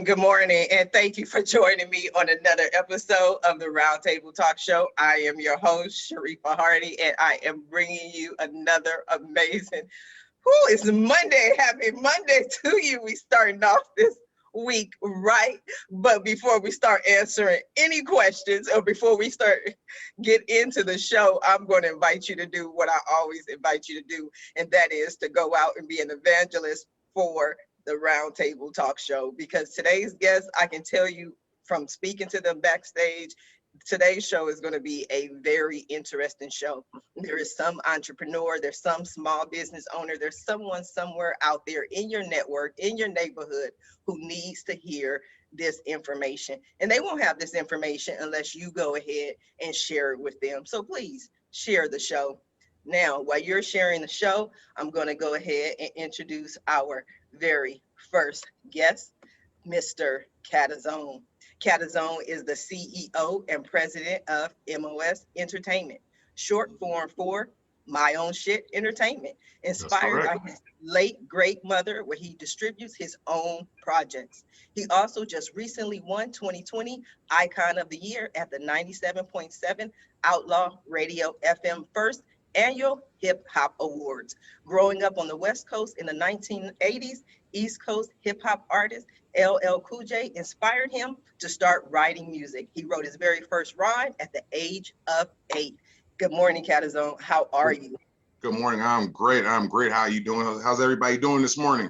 Good morning, and thank you for joining me on another episode of the Roundtable Talk Show. I am your host, Sharifa Hardy, and I am bringing you another amazing, it's Monday. Happy Monday to you. We starting off this week right, but before we start answering any questions or before we start get into the show, I'm going to invite you to do what I always invite you to do, and that is to go out and be an evangelist for the Roundtable Talk Show, because today's guest, I can tell you from speaking to them backstage, today's show is going to be a very interesting show. There is some entrepreneur, there's some small business owner, there's someone somewhere out there in your network, in your neighborhood, who needs to hear this information. And they won't have this information unless you go ahead and share it with them. So please share the show. Now, while you're sharing the show, I'm going to go ahead and introduce our very first guest, Mr. Cadazone. Cadazone is the CEO and president of M.O.S. Entertainment, short form for My Own Shit Entertainment, inspired by his late great mother, where he distributes his own projects. He also just recently won 2020 Icon of the Year at the 97.7 Outlaw Radio FM first annual Hip Hop Awards. Growing up on the West Coast in the 1980s, East Coast hip hop artist LL Cool J inspired him to start writing music. He wrote his very first rhyme at the age of 8. Good morning, Cadazone. How are you? Good morning. I'm great. How are you doing? How's everybody doing this morning?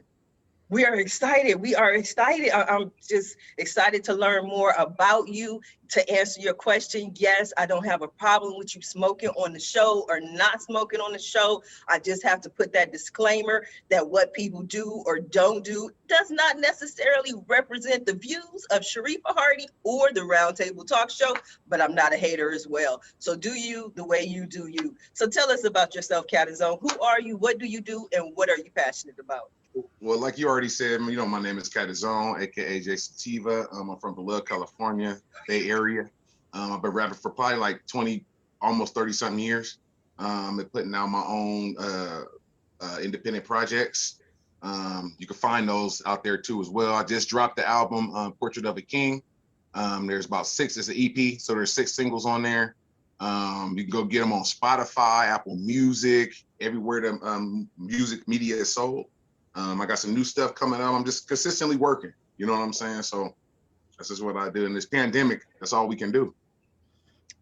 We are excited. I'm just excited to learn more about you. To answer your question, yes, I don't have a problem with you smoking on the show or not smoking on the show. I just have to put that disclaimer that what people do or don't do does not necessarily represent the views of Sharifa Hardy or the Roundtable Talk Show, but I'm not a hater as well. So do you the way you do you. So tell us about yourself, Cadazone. Who are you? What do you do? And what are you passionate about? Well, like you already said, my name is Cadazone Aka J Sativa. I'm from Below, California, Bay Area. I've been rapping for probably like 20, almost 30 something years. And putting out my own independent projects. You can find those out there too as well. I just dropped the album Portrait of a King. There's about 6, it's an EP, so there's 6 singles on there. You can go get them on Spotify, Apple Music, everywhere the music media is sold. I got some new stuff coming up. I'm just consistently working. You know what I'm saying? So that's just what I do. In this pandemic, that's all we can do.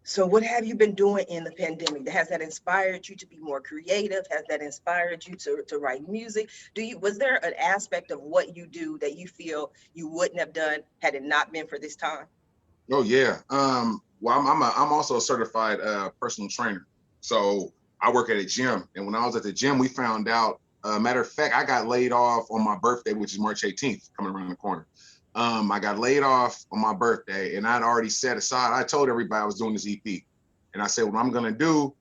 So what have you been doing in the pandemic? Has that inspired you to be more creative? Has that inspired you to write music? Was there an aspect of what you do that you feel you wouldn't have done had it not been for this time? Oh yeah. Well, I'm also a certified personal trainer. So I work at a gym, and when I was at the gym, we found out. Matter of fact, I got laid off on my birthday, which is March 18th, coming around the corner. I got laid off on my birthday, and I'd already set aside. I told everybody I was doing this EP, and I said, what I'm gonna do,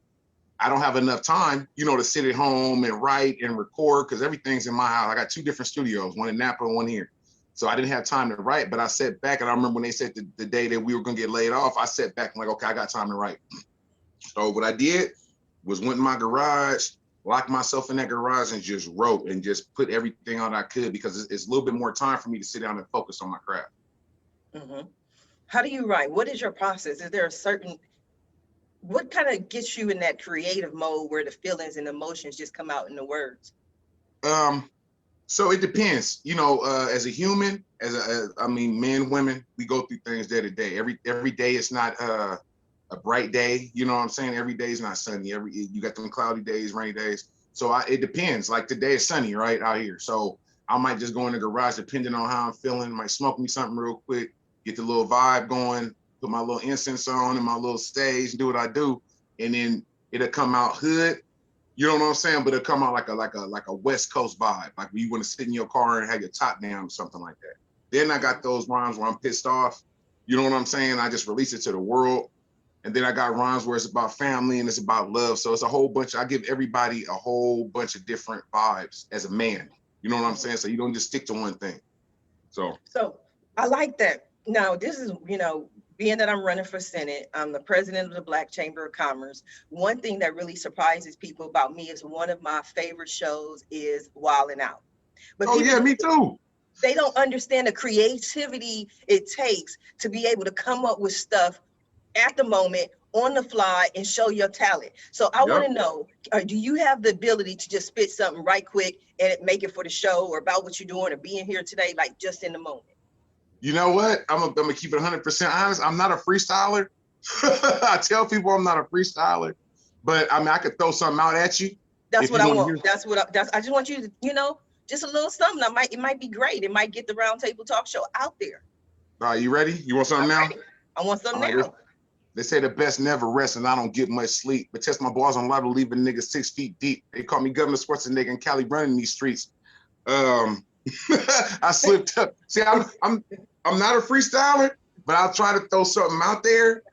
I don't have enough time, to sit at home and write and record, because everything's in my house. I got 2 different studios, one in Napa and one here. So I didn't have time to write, but I sat back, and I remember when they said the day that we were gonna get laid off, I sat back and like, okay, I got time to write. So what I did was went in my garage, locked myself in that garage and just wrote and just put everything out I could, because it's a little bit more time for me to sit down and focus on my craft. Mm-hmm. How do you write? What is your process? Is there what kind of gets you in that creative mode where the feelings and emotions just come out in the words? So it depends, as a human, men, women, we go through things day to day. Every day it's not, a bright day, you know what I'm saying? Every day is not sunny. You got them cloudy days, rainy days. So it depends. Like today is sunny, right, out here. So I might just go in the garage, depending on how I'm feeling. Might smoke me something real quick, get the little vibe going, put my little incense on and my little stage, do what I do, and then it'll come out hood. You know what I'm saying? But it'll come out like a West Coast vibe, like when you want to sit in your car and have your top down or something like that. Then I got those rhymes where I'm pissed off. You know what I'm saying? I just release it to the world. And then I got rhymes where it's about family and it's about love. So it's a whole bunch. I give everybody a whole bunch of different vibes as a man. You know what I'm saying? So you don't just stick to one thing. So I like that. Now, this is, being that I'm running for Senate, I'm the president of the Black Chamber of Commerce. One thing that really surprises people about me is one of my favorite shows is Wildin' Out. But me too. They don't understand the creativity it takes to be able to come up with stuff at the moment, on the fly, and show your talent. So I want to know, do you have the ability to just spit something right quick and make it for the show, or about what you're doing or being here today, like just in the moment? You know what? I'm gonna keep it 100% honest. I'm not a freestyler. I tell people I'm not a freestyler, but I mean, I could throw something out at you. That's what I want. I just want you to, just a little something. It might be great. It might get the Roundtable Talk Show out there. All right, you ready? You want something now? Ready. I want something now. They say the best never rest, and I don't get much sleep. But test my balls on live to leave a nigga 6 feet deep. They call me Governor Schwarzenegger and Cali running these streets. I slipped up. See, I'm not a freestyler, but I'll try to throw something out there.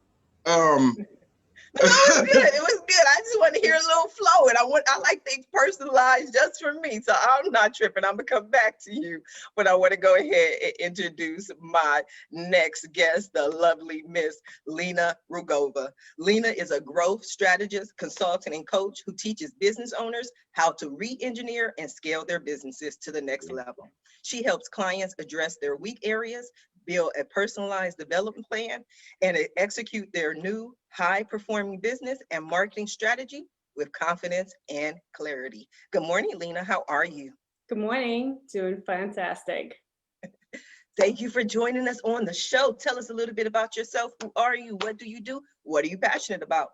No, it was good. It was good. I just want to hear a little flow, and I like things personalized just for me. So I'm not tripping. I'm gonna come back to you, but I want to go ahead and introduce my next guest, the lovely Miss Lina Rugova. Lina is a growth strategist, consultant, and coach who teaches business owners how to re-engineer and scale their businesses to the next level. She helps clients address their weak areas, build a personalized development plan, and execute their new high-performing business and marketing strategy with confidence and clarity. Good morning, Lina. How are you? Good morning. Doing fantastic. Thank you for joining us on the show. Tell us a little bit about yourself. Who are you? What do you do? What are you passionate about?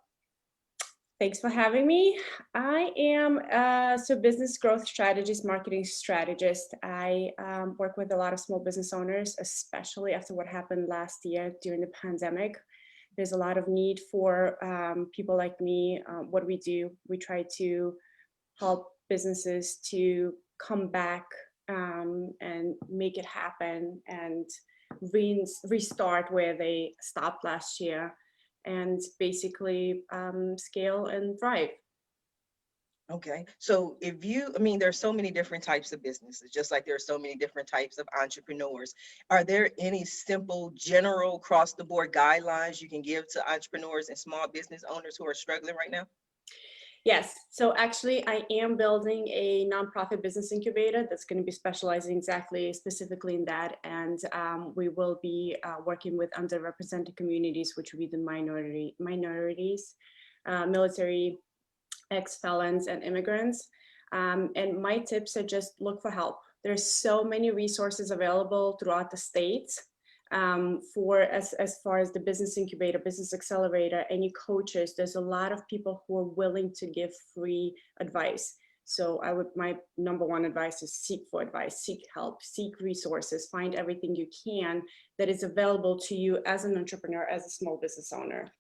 Thanks for having me. I am a business growth strategist, marketing strategist. I work with a lot of small business owners, especially after what happened last year during the pandemic. There's a lot of need for people like me. What we do, we try to help businesses to come back and make it happen and restart where they stopped last year, and basically scale and thrive. Okay, so there's so many different types of businesses, just like there are so many different types of entrepreneurs. Are there any simple, general, across the board guidelines you can give to entrepreneurs and small business owners who are struggling right now? Yes, so actually I am building a nonprofit business incubator that's going to be specializing specifically in that. And we will be working with underrepresented communities, which would be the minorities, military, ex-felons, and immigrants. And my tips are just look for help. There's so many resources available throughout the states. As far as the business incubator, business accelerator, any coaches, there's a lot of people who are willing to give free advice. So my number one advice is seek for advice, seek help, seek resources, find everything you can that is available to you as an entrepreneur, as a small business owner.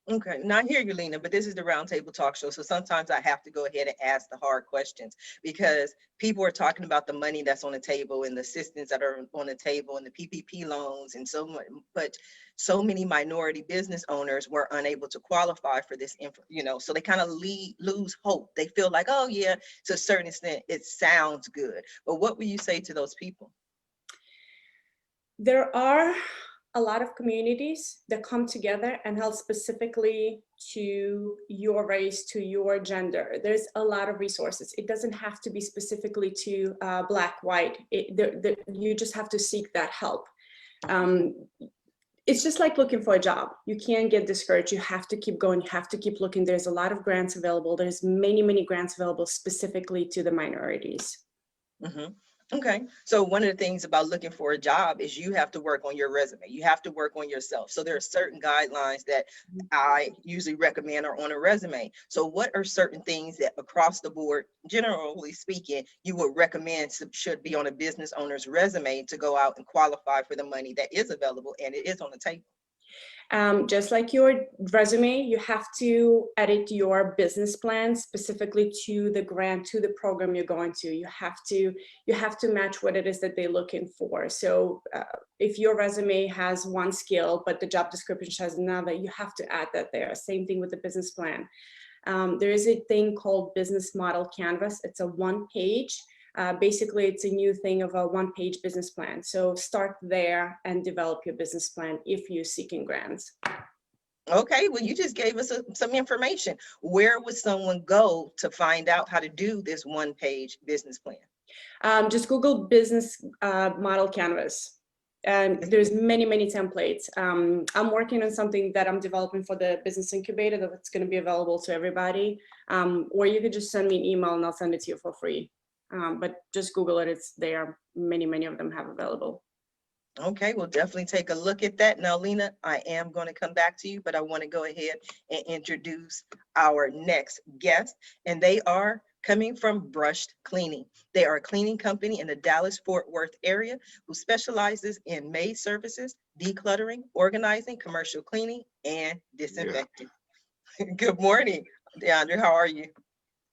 Okay, now I hear you, Lina, but this is the Roundtable Talk Show. So sometimes I have to go ahead and ask the hard questions, because people are talking about the money that's on the table and the assistance that are on the table and the PPP loans and so much, but so many minority business owners were unable to qualify for this, so they kind of lose hope. They feel like, oh yeah, to a certain extent, it sounds good. But what would you say to those people? There are a lot of communities that come together and help specifically to your race, to your gender. There's a lot of resources. It doesn't have to be specifically to Black, white. You just have to seek that help. It's just like looking for a job. You can't get discouraged. You have to keep going. You have to keep looking. There's a lot of grants available. There's many, many grants available specifically to the minorities. Mm-hmm. Okay, so one of the things about looking for a job is you have to work on your resume. You have to work on yourself. So there are certain guidelines that I usually recommend are on a resume. So what are certain things that across the board, generally speaking, you would recommend should be on a business owner's resume to go out and qualify for the money that is available and it is on the table? Just like your resume, you have to edit your business plan specifically to the grant, to the program you're going to. You have to match what it is that they're looking for. So if your resume has one skill, but the job description has another, you have to add that there. Same thing with the business plan. There is a thing called business model canvas. It's a one-page. Basically, it's a new thing of a one-page business plan. So start there and develop your business plan if you're seeking grants. Okay, well, you just gave us some information. Where would someone go to find out how to do this one-page business plan? Just Google business model canvas. And there's many templates. I'm working on something that I'm developing for the business incubator that's going to be available to everybody. Or you could just send me an email and I'll send it to you for free. But just Google it. It's there. Many of them have available. Okay, we'll definitely take a look at that. Now, Lina, I am going to come back to you, but I want to go ahead and introduce our next guest, and they are coming from Brushed Cleaning. They are a cleaning company in the Dallas-Fort Worth area who specializes in maid services, decluttering, organizing, commercial cleaning, and disinfecting. Yeah. Good morning, DeAndre. How are you?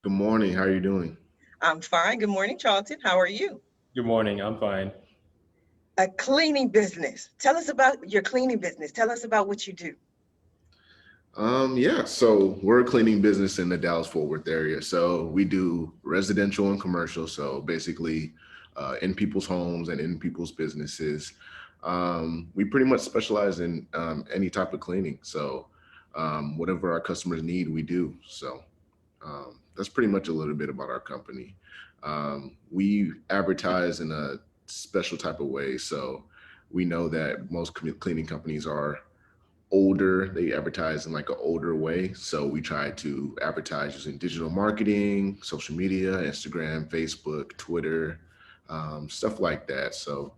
Good morning. How are you doing? I'm fine. Good morning, Charlton. How are you? Good morning. I'm fine. A cleaning business. Tell us about your cleaning business. Tell us about what you do. Yeah, so we're a cleaning business in the Dallas-Fort Worth area. So we do residential and commercial. So basically in people's homes and in people's businesses. We pretty much specialize in any type of cleaning. So whatever our customers need, we do. So that's pretty much a little bit about our company. We advertise in a special type of way. So we know that most cleaning companies are older. They advertise in like an older way. So we try to advertise using digital marketing, social media, Instagram, Facebook, Twitter, stuff like that. So,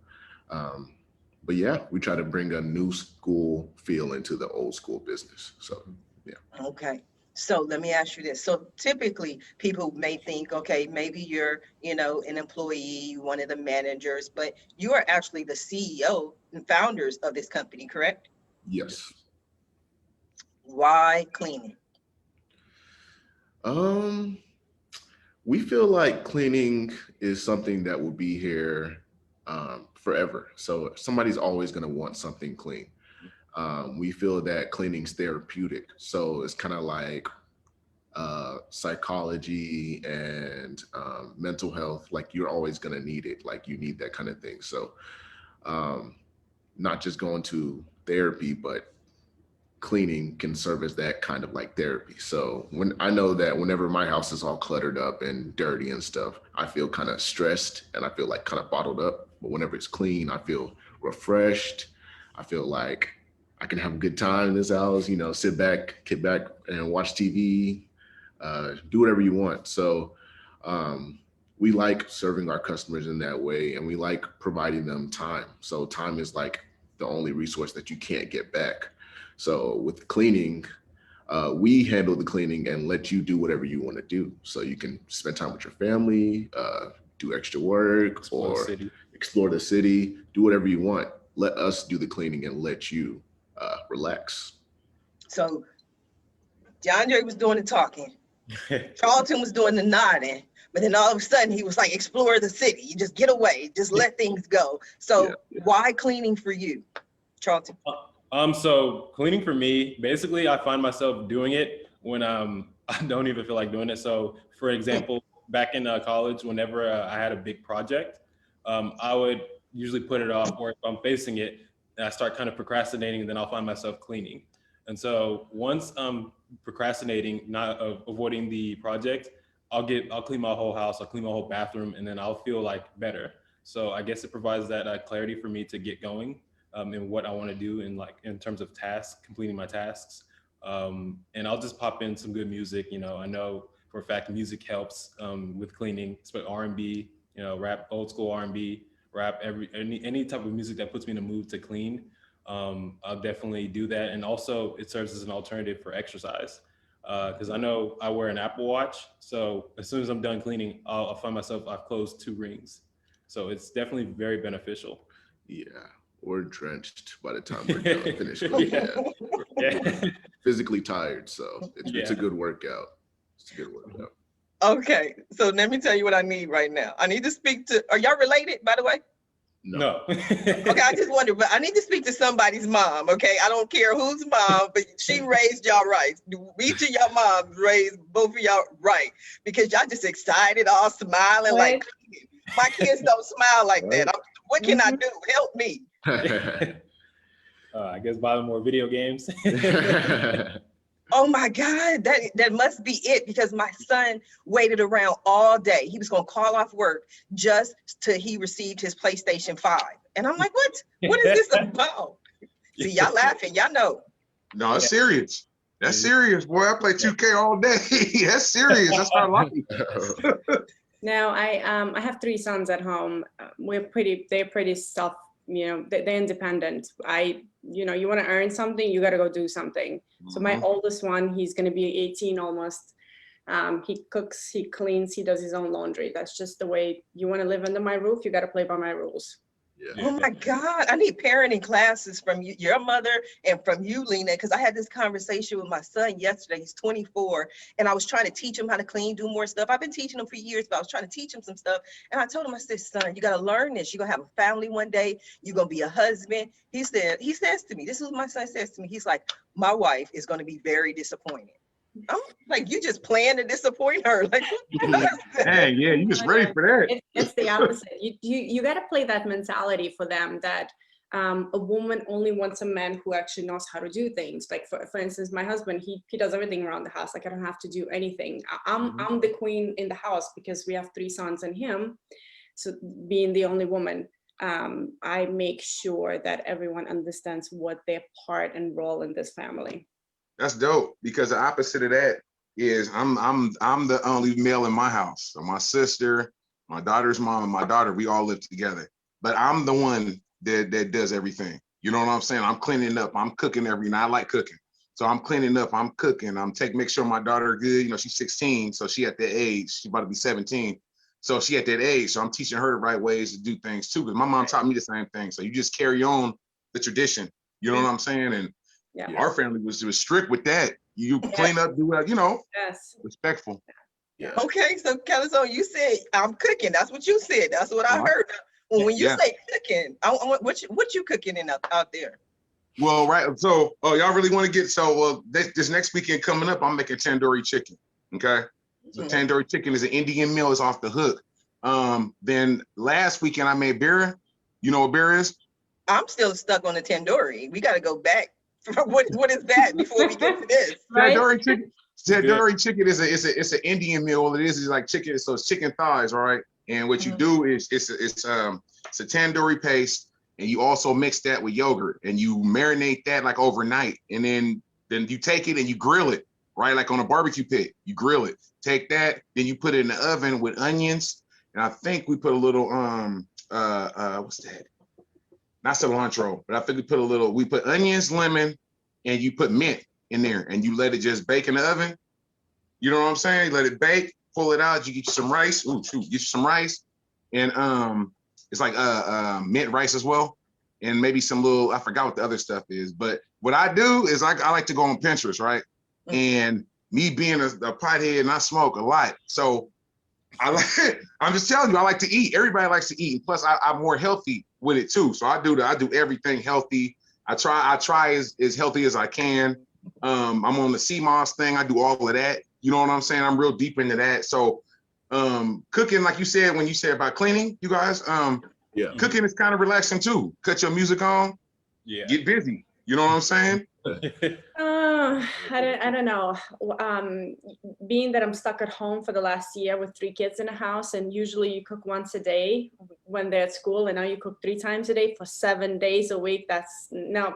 but yeah, we try to bring a new school feel into the old school business. So, yeah. Okay. So let me ask you this. So typically people may think, okay, maybe you're, an employee, one of the managers, but you are actually the CEO and founders of this company, correct? Yes. Why cleaning? We feel like cleaning is something that will be here forever. So somebody's always going to want something clean. We feel that cleaning's therapeutic. So it's kind of like psychology and mental health. Like you're always going to need it. Like you need that kind of thing. So not just going to therapy, but cleaning can serve as that kind of like therapy. So when I know that whenever my house is all cluttered up and dirty and stuff, I feel kind of stressed and I feel like kind of bottled up. But whenever it's clean, I feel refreshed. I feel like I can have a good time in this house, sit back, kick back and watch TV, do whatever you want. So we like serving our customers in that way, and we like providing them time. So time is like the only resource that you can't get back. So with cleaning, we handle the cleaning and let you do whatever you want to do. So you can spend time with your family, do extra work, explore the city, do whatever you want. Let us do the cleaning and let you relax. So DeAndre was doing the talking. Charlton was doing the nodding. But then all of a sudden he was like, explore the city. You just get away, just let things go. So why cleaning for you, Charlton? So cleaning for me, basically I find myself doing it when I don't even feel like doing it. So for example, back in college, whenever I had a big project, I would usually put it off, or if I'm facing it and I start kind of procrastinating, then I'll find myself cleaning. And so once I'm procrastinating, not avoiding the project, I'll clean my whole house, I'll clean my whole bathroom, and then I'll feel like better. So I guess it provides that clarity for me to get going in what I want to do in terms of tasks, completing my tasks. And I'll just pop in some good music. I know for a fact music helps with cleaning, especially R&B, rap, old school R&B, rap, any type of music that puts me in a mood to clean. I'll definitely do that. And also it serves as an alternative for exercise. Because I know I wear an Apple Watch. So as soon as I'm done cleaning, I'll find myself, I've closed 2 rings. So it's definitely very beneficial. Yeah, we're drenched by the time we're done finished cleaning. Yeah. physically tired. So it's a good workout. It's a good workout. Okay, so let me tell you what I need right now. I need to speak to, are y'all related, by the way? No. Okay, I just wonder, but I need to speak to somebody's mom, okay? I don't care whose mom, but she raised y'all right. Each of y'all moms raised both of y'all right, because y'all just excited, all smiling, like, my kids don't smile like that. What can I do? Help me. I guess buy them more video games. Oh my God, that must be it, because my son waited around all day. He was gonna call off work just till he received his PlayStation 5. And I'm like, what? What is this about? See, y'all laughing, y'all know. No, it's serious. That's serious, boy. I play 2K all day. That's serious. That's my life. Now I have 3 sons at home. They're pretty self, they're independent. You want to earn something, you got to go do something. So my oldest one, he's going to be 18 almost. He cooks, he cleans, he does his own laundry. That's just the way you want to live under my roof. You got to play by my rules. Oh my God, I need parenting classes from you, your mother, and from you, Lina, because I had this conversation with my son yesterday. He's 24, and I was trying to teach him how to clean, do more stuff. I've been teaching him for years, but I was trying to teach him some stuff. And I told him, I said, son, you got to learn this. You're going to have a family one day. You're going to be a husband. He says to me, this is what my son says to me. He's like, my wife is going to be very disappointed. I'm like, you just plan to disappoint her. Like, hey, yeah, you just ready for that. It's the opposite. You got to play that mentality for them that a woman only wants a man who actually knows how to do things. Like for instance, my husband, he does everything around the house. Like I don't have to do anything. I'm the queen in the house because we have 3 sons and him. So being the only woman, I make sure that everyone understands what their part and role in this family. That's dope, because the opposite of that is I'm the only male in my house. So my sister, my daughter's mom, and my daughter, we all live together. But I'm the one that does everything. You know what I'm saying? I'm cleaning up, I'm cooking every night. I like cooking. So I'm cleaning up, I'm cooking, make sure my daughter good. She's 16, so she at that age, she's about to be 17. So she at that age, so I'm teaching her the right ways to do things too. Because my mom taught me the same thing. So you just carry on the tradition. You know what I'm saying? And our family was strict with that. You clean up, do respectful. Yeah. Okay, so Cadazone, you said I'm cooking. That's what you said. That's what I heard. Well, when you say cooking, what you cooking out there? Well, right. So, y'all really want to get this next weekend coming up? I'm making tandoori chicken. Okay, so tandoori chicken is an Indian meal. It's off the hook. Then last weekend I made birria. You know what birria is? I'm still stuck on the tandoori. We got to go back. What is that before we get to this? Right? Tandoori chicken is an Indian meal. What it is like chicken. So it's chicken thighs, right? And what you do is it's a tandoori paste, and you also mix that with yogurt, and you marinate that like overnight, and then you take it and you grill it, right? Like on a barbecue pit, you grill it. Take that, then you put it in the oven with onions, and I think we put a little what's that? Not cilantro, but I think we put onions, lemon, and you put mint in there, and you let it just bake in the oven. You know what I'm saying? Let it bake, pull it out, you get you some rice. Get you some rice. And it's like mint rice as well. And maybe some little, I forgot what the other stuff is. But what I do is I like to go on Pinterest, right? And me being a pothead, and I smoke a lot. So I'm just telling you, I like to eat. Everybody likes to eat. And plus, I'm more healthy with it too. So I do everything healthy. I try as healthy as I can. I'm on the M.O.S thing. I do all of that. You know what I'm saying? I'm real deep into that. So cooking, like you said, when you said about cleaning, you guys, cooking is kind of relaxing too. Cut your music on, get busy. You know what I'm saying? I don't know. Being that I'm stuck at home for the last year with 3 kids in the house, and usually you cook once a day when they're at school, and now you cook 3 times a day for 7 days a week. That's no,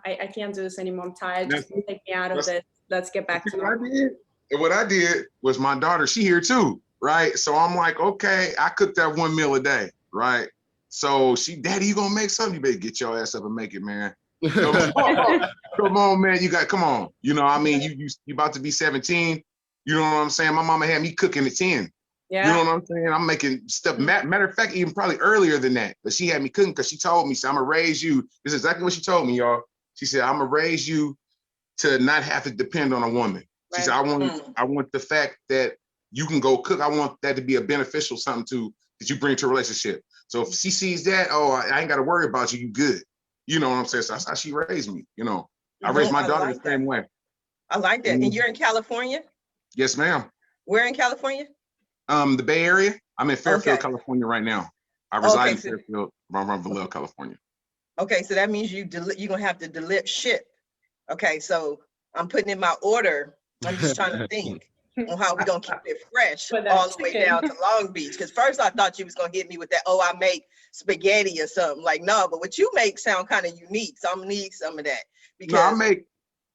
I can't do this anymore. I'm tired. Just take me out of this. Let's get back to it. What I did was my daughter, she here too, right? So I'm like, okay, I cook that 1 meal a day, right? So Daddy, you gonna make something? You better get your ass up and make it, man. Come on, man. Come on. You know, I mean, you about to be 17. You know what I'm saying? My mama had me cooking at 10. Yeah. You know what I'm saying? I'm making stuff. Matter of fact, even probably earlier than that. But she had me cooking because she told me, I'm gonna raise you. This is exactly what she told me, y'all. She said, I'm gonna raise you to not have to depend on a woman. She said, I want the fact that you can go cook. I want that to be a beneficial something that you bring to a relationship. So if she sees that, I ain't got to worry about you. You good. You know what I'm saying? So that's how she raised me. You know, I raised my daughter the same way. I like that. And you're in California? Yes, ma'am. Where in California? The Bay Area. I'm in Fairfield, California right now. I reside in Fairfield, around Vallejo, California. Okay, so that means you're gonna have to ship. Okay, so I'm putting in my order. I'm just trying to think on how we're gonna keep it fresh all the way down to Long Beach. Because first I thought you was gonna hit me with that, I make spaghetti or something. Like, no, but what you make sound kind of unique. So I'm gonna need some of that. Because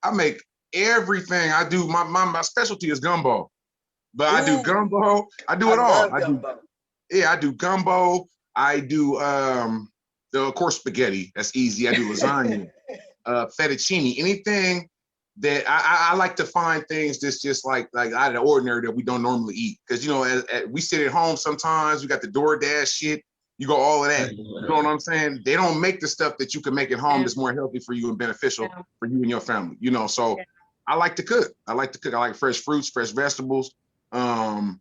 I make everything. I do my specialty is gumbo. But I do gumbo. I do it all. I do gumbo. I do of course spaghetti. That's easy. I do lasagna, fettuccine, anything that I like to find things that's just like out of the ordinary that we don't normally eat. Because you know, we sit at home sometimes, we got the DoorDash shit, you go all of that. You know what I'm saying? They don't make the stuff that you can make at home that's more healthy for you and beneficial for you and your family. You know, so I like to cook. I like fresh fruits, fresh vegetables. I'm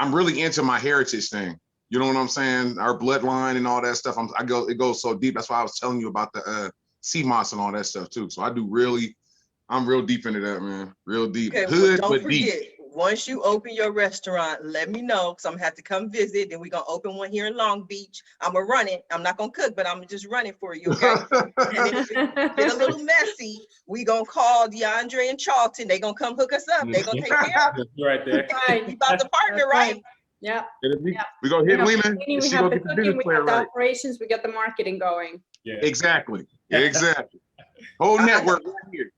really into my heritage thing. You know what I'm saying? Our bloodline and all that stuff. It goes so deep. That's why I was telling you about the C.M.O.S and all that stuff too. So I'm real deep into that, man. Real deep. Okay, Hood, don't but forget, deep. once you open your restaurant, let me know, because I'm gonna have to come visit. Then we're gonna open one here in Long Beach. I'm gonna run it. I'm not gonna cook, but I'm gonna just run it for you, okay? And if it get a little messy, we gonna call DeAndre and Charlton. They gonna come hook us up. They gonna take care of it. Right there. We about to partner, right? Yeah. We gonna hit Lina. We She have gonna the get the cooking, business we plan have the right. operations, we get the marketing going. Yeah. Exactly. Whole network right here.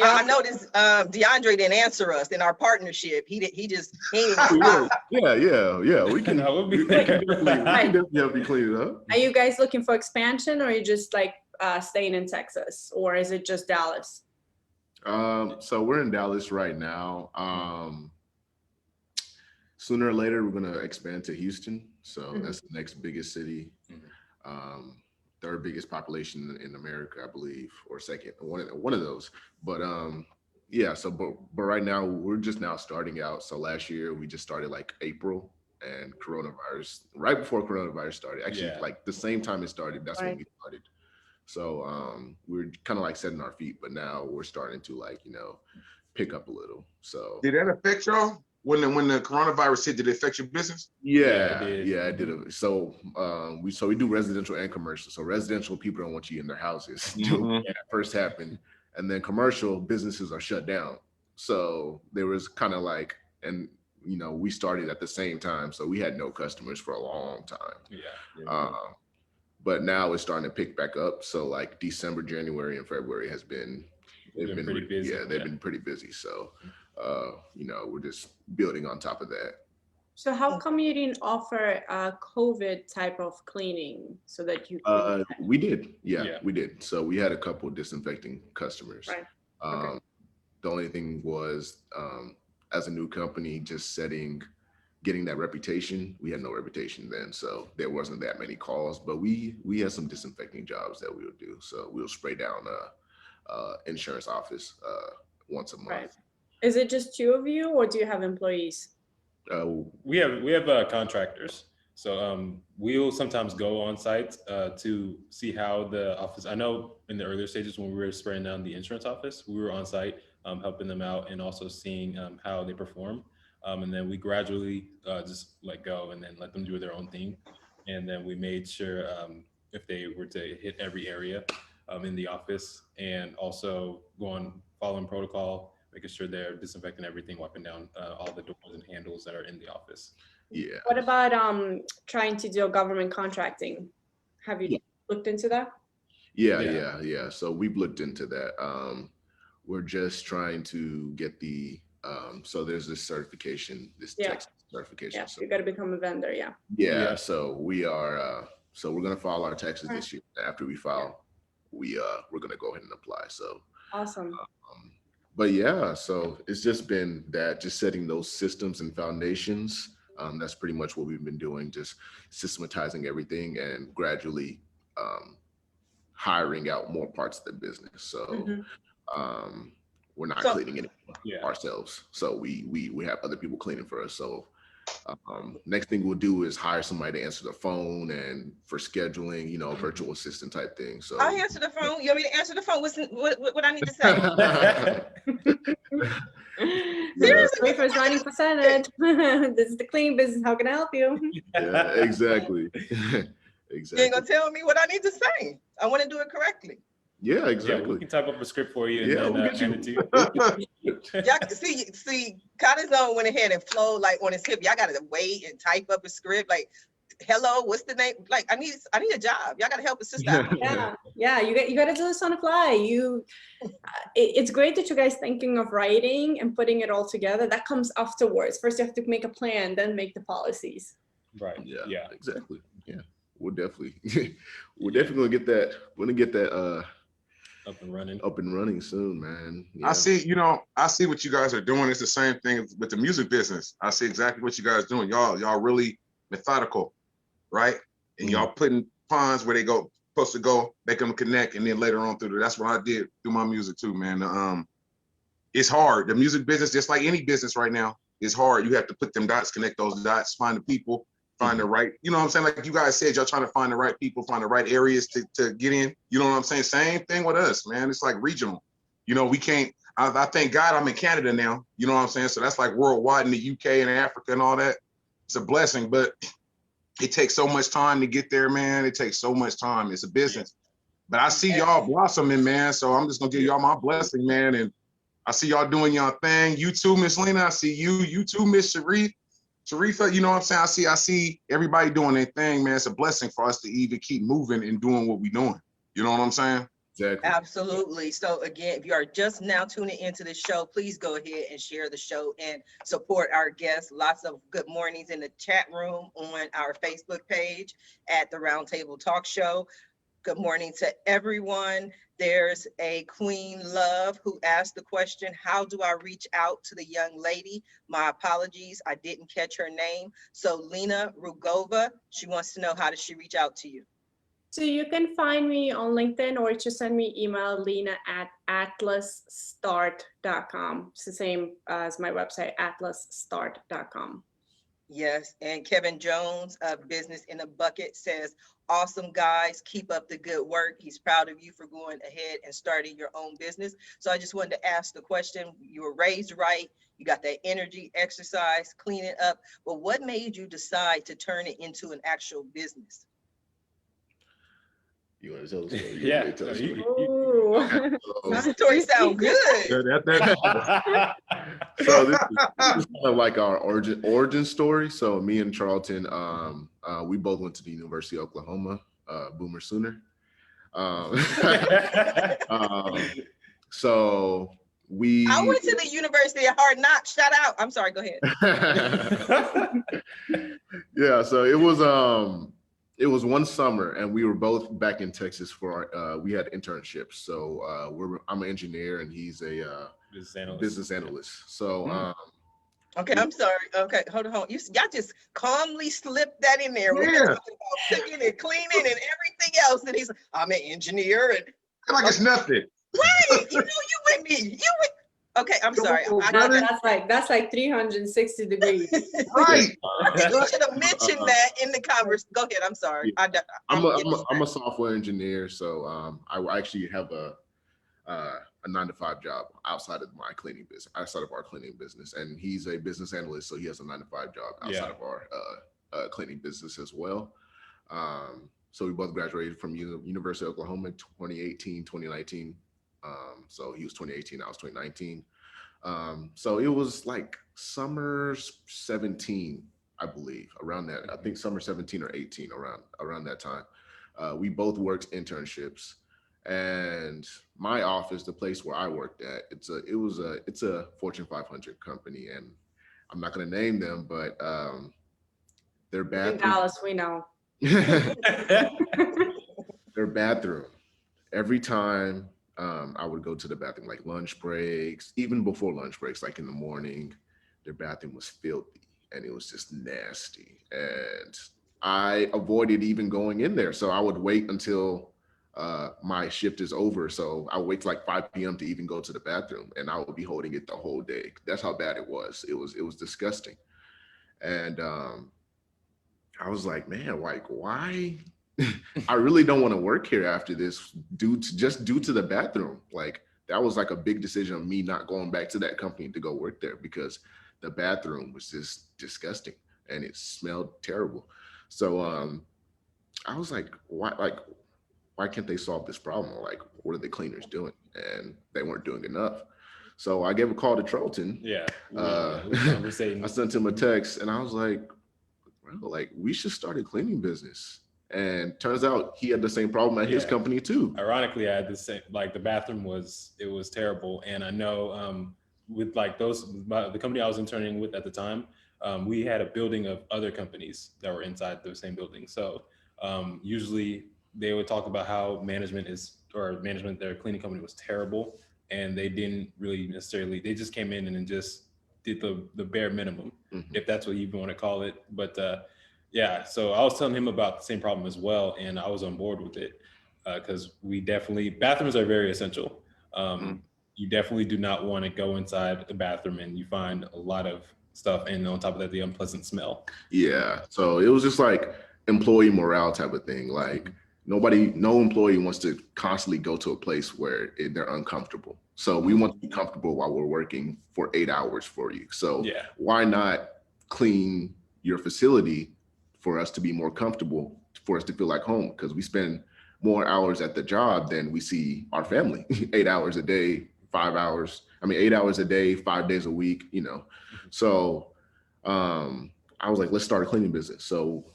I noticed DeAndre didn't answer us in our partnership. He ain't Yeah. We can. No, we can definitely help you clean it up. Are you guys looking for expansion, or are you just like staying in Texas, or is it just Dallas? So we're in Dallas right now. Sooner or later, we're gonna expand to Houston. So that's the next biggest city. Third biggest population in America, I believe, or second, one of those. But but right now we're just now starting out. So last year we just started like April, and coronavirus, right before coronavirus started, actually like the same time it started, that's when we started. So we're kind of like setting our feet, but now we're starting to pick up a little. So did that affect y'all? When the coronavirus hit, did it affect your business? Yeah, it did. So we do residential and commercial. So residential, people don't want you in their houses. When that first happened, and then commercial businesses are shut down. So there was kind of like, and we started at the same time, so we had no customers for a long time. But now it's starting to pick back up. So like December, January, and February they've been pretty busy. They've been pretty busy. So. We're just building on top of that. So how come you didn't offer a COVID type of cleaning so that you could? We did. We did. So we had a couple of disinfecting customers. Right. The only thing was, as a new company, just getting that reputation. We had no reputation then, so there wasn't that many calls, but we had some disinfecting jobs that we would do. So we'll spray down insurance office once a month. Right. Is it just two of you, or do you have employees? We have contractors. So we'll sometimes go on site to see how the office. I know in the earlier stages when we were spraying down the insurance office, we were on site helping them out and also seeing how they perform. And then we gradually just let go and then let them do their own thing. And then we made sure if they were to hit every area in the office, and also following protocol, making sure they're disinfecting everything, wiping down all the doors and handles that are in the office. Yeah. What about trying to do government contracting? Have you looked into that? Yeah. So we've looked into that. We're just trying to get so there's this certification, Texas certification. Yeah, so you got to become a vendor. Yeah. So we are. So we're gonna file our taxes this year. After we file, we're gonna go ahead and apply. So awesome. But so it's just been that, just setting those systems and foundations. That's pretty much what we've been doing, just systematizing everything and gradually hiring out more parts of the business. So we're not So- cleaning it ourselves. So we have other people cleaning for us. So next thing we'll do is hire somebody to answer the phone and for scheduling, you know, virtual assistant type thing. So I'll answer the phone. You want me to answer the phone? What I need to say? Seriously, for running for Senate. This is the cleaning business. How can I help you? yeah, exactly. You Exactly. ain't gonna tell me what I need to say. I want to do it correctly. Yeah, Yeah, we exactly. can type up a script for you and Yeah, then we'll get hand it to you. you. Y'all can see, Cadazone went ahead and flowed like on his hip. Y'all gotta wait and type up a script. Like, hello, what's the name? Like, I need a job. Y'all gotta help a sister out. Yeah. You got to do this on the fly. It's great that you guys thinking of writing and putting it all together. That comes afterwards. First, you have to make a plan, then make the policies. Right. Yeah, exactly. Yeah, we're definitely gonna get that. We're gonna get that Up and running. up and running soon, man. Yeah. I see what you guys are doing. It's the same thing with the music business. I see exactly what you guys are doing. Y'all really methodical, right? And y'all putting funds where they supposed to go, make them connect, and then later on that's what I did through my music too, man. It's hard. The music business, just like any business right now, is hard. You have to put them dots, connect those dots, find the people, find the right, you know what I'm saying? Like you guys said, y'all trying to find the right people, find the right areas to get in. You know what I'm saying? Same thing with us, man. It's like regional. You know, we can't, I thank God I'm in Canada now. You know what I'm saying? So that's like worldwide in the UK and Africa and all that. It's a blessing, but it takes so much time to get there, man. It takes so much time. It's a business. But I see y'all blossoming, man. So I'm just gonna give y'all my blessing, man. And I see y'all doing y'all thing. You too, Miss Lina. I see you. You too, Miss Sharifa, you know what I'm saying? I see everybody doing their thing, man. It's a blessing for us to even keep moving and doing what we're doing. You know what I'm saying? Exactly. Absolutely. So again, if you are just now tuning into the show, please go ahead and share the show and support our guests. Lots of good mornings in the chat room on our Facebook page at the Roundtable Talk Show. Good morning to everyone. There's a Queen Love who asked the question, how do I reach out to the young lady? My apologies, I didn't catch her name. So Lina Rugova, she wants to know, how does she reach out to you? So you can find me on LinkedIn or just send me email, lina@atlasstart.com. It's the same as my website, atlasstart.com. Yes, and Kevin Jones of Business in a Bucket says, awesome guys, keep up the good work. He's proud of you for going ahead and starting your own business. So I just wanted to ask the question, you were raised right, you got that energy, exercise, clean it up, but what made you decide to turn it into an actual business? You want to tell the story? Yeah. Tell the story. Ooh. This story sounds good. So this is kind of like our origin story. So me and Charlton, we both went to the University of Oklahoma, Boomer Sooner. So I went to the University of Hard Knocks. Shout out. I'm sorry, go ahead. Yeah, so it was one summer and we were both back in Texas for our, we had internships. So I'm an engineer and he's a business analyst. So okay, I'm sorry. Okay, hold on. Y'all just calmly slipped that in there. We're talking about cooking and cleaning and everything else. And he's, I'm an engineer. And like it's nothing. right, you know, you with me. Okay, I'm sorry. That's like 360 degrees. Right. I think you should have mentioned that in the conversation. Go ahead. I'm sorry. I'm a software engineer, so I actually have a 9-to-5 job outside of my cleaning business, outside of our cleaning business, and he's a business analyst, so he has a 9-to-5 job outside of our cleaning business as well. So we both graduated from University of Oklahoma in 2018, 2019. So he was 2018, I was 2019. So it was like summer 17, I believe, around that. I think summer 17 or 18, around that time. We both worked internships, and my office, the place where I worked at, it's a Fortune 500 company, and I'm not going to name them, but their bathroom. In Dallas, we know. Their bathroom, every time I would go to the bathroom, like lunch breaks, even before lunch breaks, like in the morning, their bathroom was filthy and it was just nasty. And I avoided even going in there. So I would wait until my shift is over. So I would wait till like 5 p.m. to even go to the bathroom, and I would be holding it the whole day. That's how bad it was. It was disgusting. And I was like, man, like, why? I really don't want to work here after this due to the bathroom. Like, that was like a big decision of me not going back to that company to go work there, because the bathroom was just disgusting and it smelled terrible. So I was like, why can't they solve this problem? Like, what are the cleaners doing? And they weren't doing enough. So I gave a call to Trolton. Yeah. I sent him a text and I was like, well, like, we should start a cleaning business. And turns out he had the same problem at his company too. Ironically, I had the same, like, the bathroom was terrible. And I know with like the company I was interning with at the time, we had a building of other companies that were inside the same building. So usually they would talk about how their cleaning company was terrible. And they didn't really necessarily, they just came in and then just did the bare minimum, if that's what you want to call it. But yeah, so I was telling him about the same problem as well, and I was on board with it because bathrooms are very essential. You definitely do not want to go inside the bathroom and you find a lot of stuff, and on top of that, the unpleasant smell. Yeah, so it was just like employee morale type of thing. Like, no employee wants to constantly go to a place where they're uncomfortable. So we want to be comfortable while we're working for 8 hours for you. So why not clean your facility for us to be more comfortable, for us to feel like home? Because we spend more hours at the job than we see our family. 8 hours a day, 5 hours. 8 hours a day, 5 days a week, So I was like, let's start a cleaning business. So,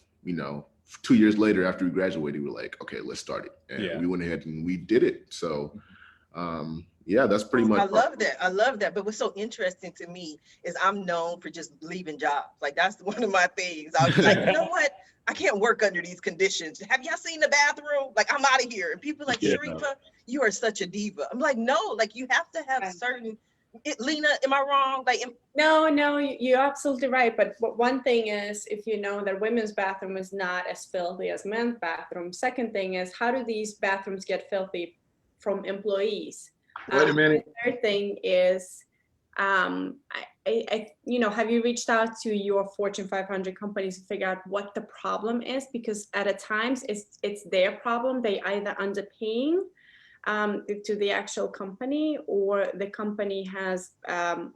2 years later, after we graduated, we were like, okay, let's start it. And we went ahead and we did it. So that's pretty much. I love that. But what's so interesting to me is I'm known for just leaving jobs. Like, that's one of my things. I was like, you know what? I can't work under these conditions. Have y'all seen the bathroom? Like, I'm out of here. And people are like, Sharifa, you are such a diva. I'm like, no, like, you have to have certain. Lina, am I wrong? Like, No, you're absolutely right. But one thing is, if you know that women's bathroom is not as filthy as men's bathroom. Second thing is, how do these bathrooms get filthy from employees? Wait a minute. The third thing is, have you reached out to your Fortune 500 companies to figure out what the problem is? Because at times it's their problem. They either underpaying to the actual company, or the company has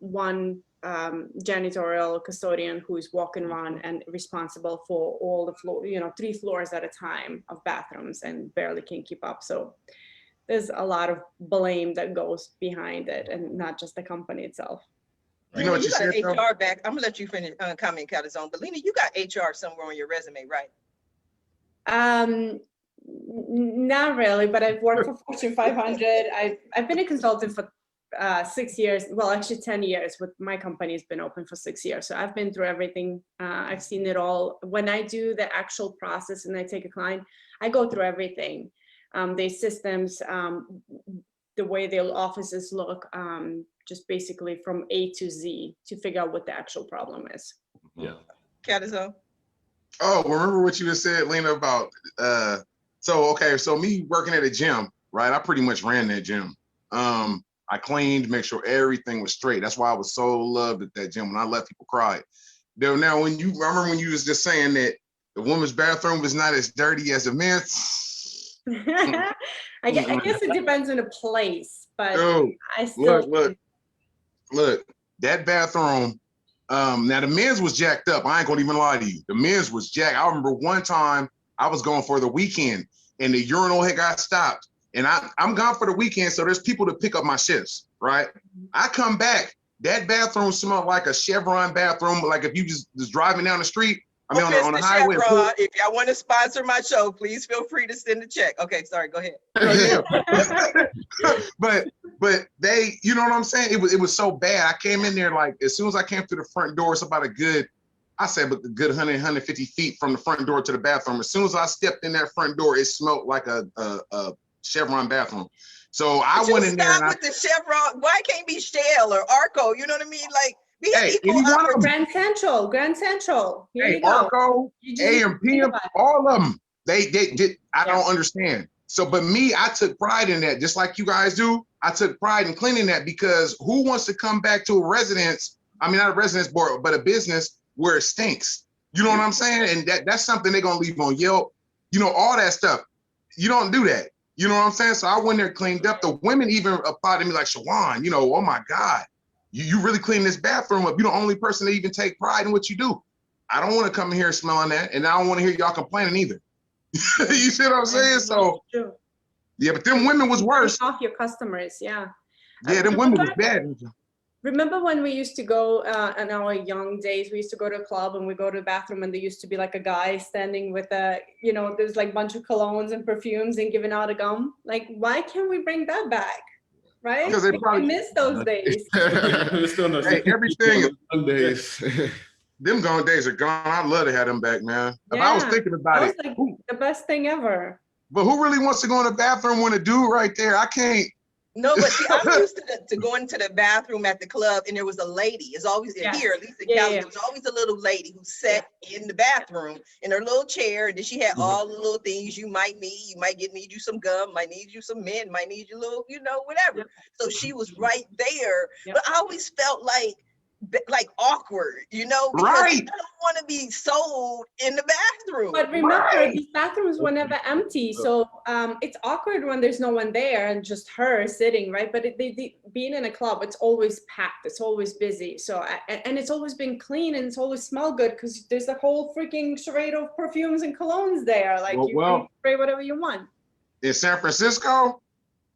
one janitorial custodian who is walking around and responsible for all the floor, 3 floors at a time of bathrooms, and barely can keep up. So there's a lot of blame that goes behind it, and not just the company itself. You know what you said, got HR back. I'm gonna let you finish comment, Cadazone. But Lina, you got HR somewhere on your resume, right? Not really, but I've worked for Fortune 500. I've been a consultant for 6 years. Well, actually 10 years. With my company has been open for 6 years. So I've been through everything. I've seen it all. When I do the actual process and I take a client, I go through everything. Their systems, the way their offices look, just basically from A to Z to figure out what the actual problem is. Yeah. Cadazone. Oh, remember what you had said, Lina, about so me working at a gym, right? I pretty much ran that gym. I cleaned, make sure everything was straight. That's why I was so loved at that gym. When I left, people cried. Now, I remember when you was just saying that the women's bathroom was not as dirty as the men's. I guess it depends on the place, but I still look, that bathroom. Now the men's was jacked up. I ain't gonna even lie to you. The men's was jacked. I remember one time I was going for the weekend and the urinal had got stopped. And I'm gone for the weekend, so there's people to pick up my shifts, right? I come back, that bathroom smelled like a Chevron bathroom, like if you just was driving down the street. On the highway. Chevron, if y'all want to sponsor my show, please feel free to send a check. Okay, sorry, go ahead. but they, you know what I'm saying? It was so bad. I came in there, like, as soon as I came through the front door, it's about a good 150 feet from the front door to the bathroom. As soon as I stepped in that front door, it smelled like a Chevron bathroom. So I went in there. With the Chevron, why can't it be Shell or Arco? You know what I mean? Like, Grand Central. Here Arco, AM, PM, all of them. They did. I don't understand. So, but me, I took pride in that, just like you guys do. I took pride in cleaning that because who wants to come back to a residence? I mean, not a residence board, but a business where it stinks. You know what I'm saying? And that's something they're gonna leave on Yelp. You know, all that stuff. You don't do that. You know what I'm saying? So I went there, cleaned up. The women even applauded to me like, Shawan, you know, oh my God, you really clean this bathroom up. You're the only person that even take pride in what you do. I don't want to come in here smelling that, and I don't want to hear y'all complaining either. You see what I'm saying? So yeah, but them women was worse. Off your customers, yeah. Yeah, them women was bad. Remember when we used to go in our young days, we used to go to a club and we go to the bathroom and there used to be like a guy standing with a, you know, there's like a bunch of colognes and perfumes and giving out a gum. Like, why can't we bring that back? Right? Because they probably miss those days. Hey, everything. days. Them gone days are gone. I'd love to have them back, man. If I was thinking about that it, was like the best thing ever. but who really wants to go in the bathroom when a dude right there? I can't. No, but see, I'm used to going to the bathroom at the club, and there was a lady. It's always here, at least in Cali, there was always a little lady who sat in the bathroom in her little chair, and then she had all the little things you might need. You might need you some gum, might need you some mint, might need you little, you know, whatever. Yep. So she was right there, but I always felt like awkward, you know, because I don't want to be sold in the bathroom. But remember, these bathrooms were never empty, so it's awkward when there's no one there and just her sitting, right? But being in a club, it's always packed, it's always busy, so and it's always been clean and it's always smelled good because there's a whole freaking charade of perfumes and colognes there. Like you can spray whatever you want. In San Francisco,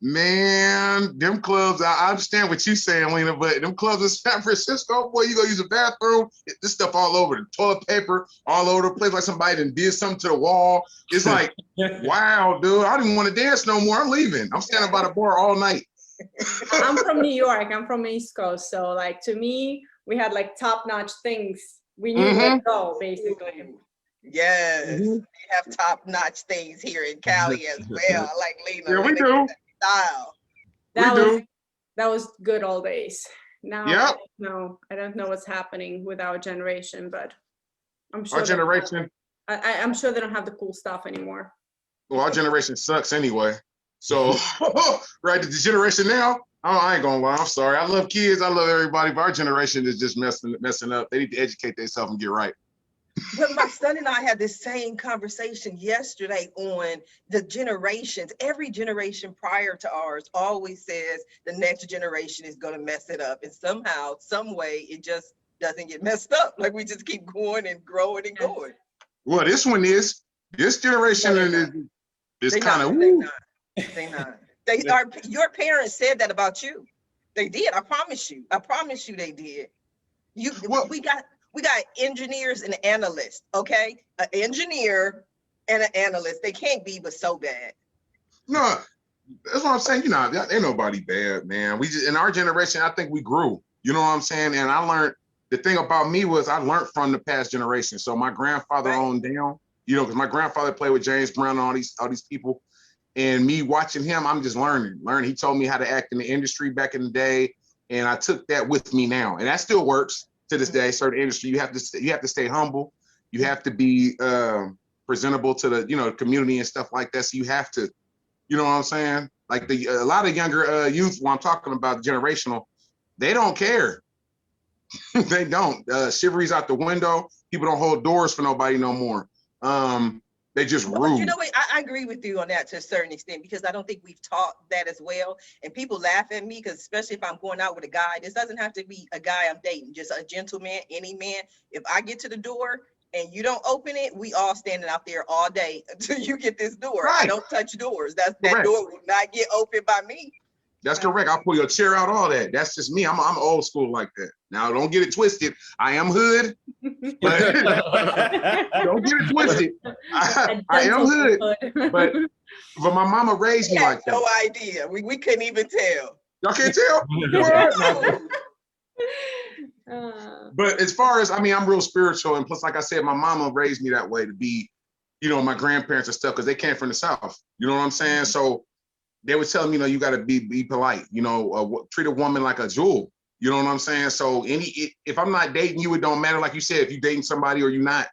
man, them clubs, I understand what you're saying, Lena, but them clubs in San Francisco, boy, you go use a bathroom, this stuff all over, the toilet paper, all over the place, like somebody done did something to the wall. It's like, wow, dude, I don't even want to dance no more. I'm leaving. I'm standing by the bar all night. I'm from New York. I'm from the East Coast. So like, to me, we had like top-notch things. We knew where to go, basically. Yes, we have top-notch things here in Cali as well. I like Lena. Yeah, we do. Style. That was good old days. Now I don't know what's happening with our generation, but I'm sure our generation. I'm sure they don't have the cool stuff anymore. Well, our generation sucks anyway. So right, the generation now, I ain't gonna lie, I'm sorry. I love kids, I love everybody, but our generation is just messing up. They need to educate themselves and get right. But my son and I had this same conversation yesterday on the generations. Every generation prior to ours always says the next generation is going to mess it up. And somehow, some way, it just doesn't get messed up. Like we just keep going and growing and going. Well, this generation is kind of. They not. Your parents said that about you. They did. I promise you. They did. We got engineers and analysts, okay? An engineer and an analyst. They can't be but so bad. No, that's what I'm saying. You know, ain't nobody bad, man. We just, in our generation, I think we grew. You know what I'm saying? And I learned, the thing about me was I learned from the past generation. So my grandfather owned down, you know, because my grandfather played with James Brown and all these people. And me watching him, I'm just learning. He told me how to act in the industry back in the day. And I took that with me now. And that still works. To this day, certain industry, you have to stay humble. You have to be presentable to the community and stuff like that. So you have to, you know what I'm saying? Like a lot of younger youth, when I'm talking about generational, they don't care. They don't. Chivalry's out the window. People don't hold doors for nobody no more. They just rude. You know what? I agree with you on that to a certain extent because I don't think we've taught that as well. And people laugh at me because especially if I'm going out with a guy, this doesn't have to be a guy I'm dating, just a gentleman, any man. If I get to the door and you don't open it, we all standing out there all day until you get this door. Right. I don't touch doors. That door will not get opened by me. That's correct. I'll pull your chair out, all that. That's just me. I'm old school like that. Now, don't get it twisted. I am hood. But don't get it twisted. I am hood. But my mama raised me like that. No idea. We couldn't even tell. Y'all can't tell? But as far as, I'm real spiritual. And plus, like I said, my mama raised me that way to be, my grandparents and stuff, because they came from the South. You know what I'm saying? So they would tell me, you got to be polite, treat a woman like a jewel. You know what I'm saying? So if I'm not dating you, it don't matter. Like you said, if you're dating somebody or you're not,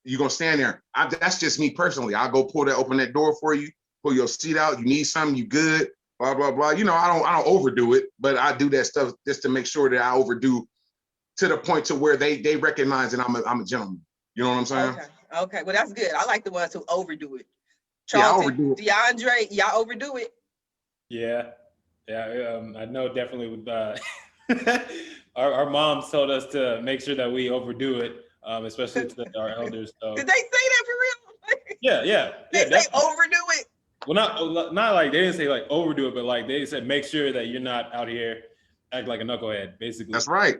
you're going to stand there. That's just me personally. I'll go open that door for you. pull your seat out. You need something, you good, blah, blah, blah. You know, I don't overdo it, but I do that stuff just to make sure that I overdo to the point to where they recognize that I'm a gentleman. You know what I'm saying? Okay. Well, that's good. I like the ones who overdo it. Yeah, I Charlton, overdo it. DeAndre, y'all overdo it. Yeah. I know definitely with our moms told us to make sure that we overdo it, especially to our elders. So. Did they say that for real? Yeah. They say definitely. overdo it. Well, not like they didn't say like overdo it, but like they said make sure that you're not out here act like a knucklehead, basically. That's right.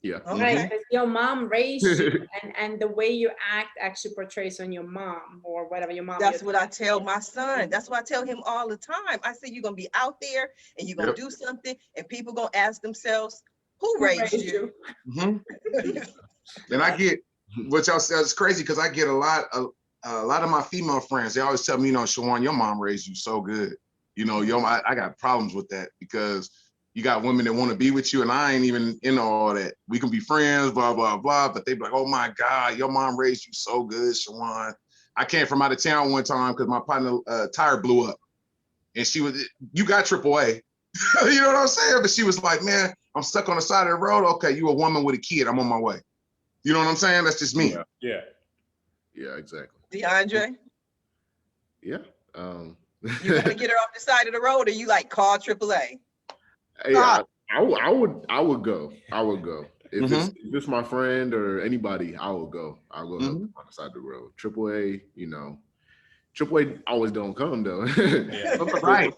Yeah. Right, because your mom raised you, and the way you act actually portrays on your mom or whatever your mom. That's what I tell my son. That's what I tell him all the time. I say, you're going to be out there and you're going to do something and people going to ask themselves, who raised you? And I get, what y'all said is crazy because I get a lot of my female friends, they always tell me, you know, Shawan, your mom raised you so good. You know, I got problems with that because you got women that want to be with you and I ain't even into all that. We can be friends, blah, blah, blah. But they be like, oh my God, your mom raised you so good, Shawan. I came from out of town one time because my partner tire blew up. And she was, you got AAA. You know what I'm saying? But she was like, man, I'm stuck on the side of the road. Okay, you a woman with a kid. I'm on my way. You know what I'm saying? That's just me. Yeah, exactly. DeAndre? Yeah. You want to get her off the side of the road or you like call AAA? Yeah, I would go. If it's my friend or anybody, I will go. I'll go help them on the side of the road. AAA, you know, AAA always don't come though. Right.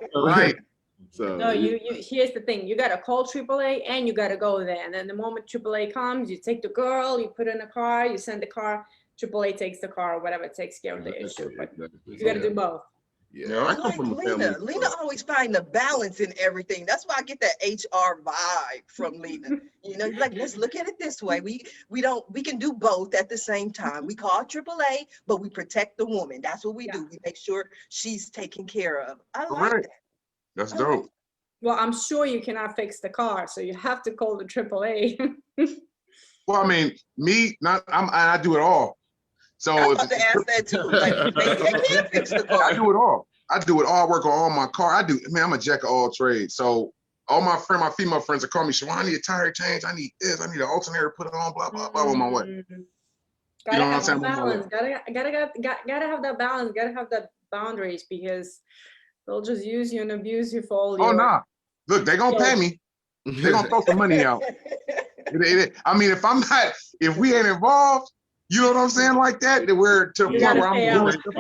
So no, you here's the thing. You gotta call AAA and you gotta go there. And then the moment AAA comes, you take the girl, you put in a car, you send the car, AAA takes the car, or whatever, takes care of the issue. But you gotta do both. Yeah, I like Lina. Lina always find the balance in everything. That's why I get that HR vibe from Lina. You know, you're like, let's look at it this way. We can do both at the same time. We call AAA, but we protect the woman. That's what we do. We make sure she's taken care of. I like that. That's dope. Well, I'm sure you cannot fix the car, so you have to call the AAA. Well, I mean, I do it all. So I was about to ask that too. Like, they can't fix the car. I do it all. I work on all my car. I'm a jack of all trades. So all my female friends are calling me, Shawan, I need a tire change. I need this. I need an alternator put it on, blah, blah, blah, on my way. Gotta have that balance. Gotta have that balance. Gotta have that boundaries because they'll just use you and abuse you for all. Oh, nah. Look, they're going to pay me. They're going to throw some money out. I mean, if we ain't involved, you know what I'm saying, like that we're to the point where I'm doing stuff.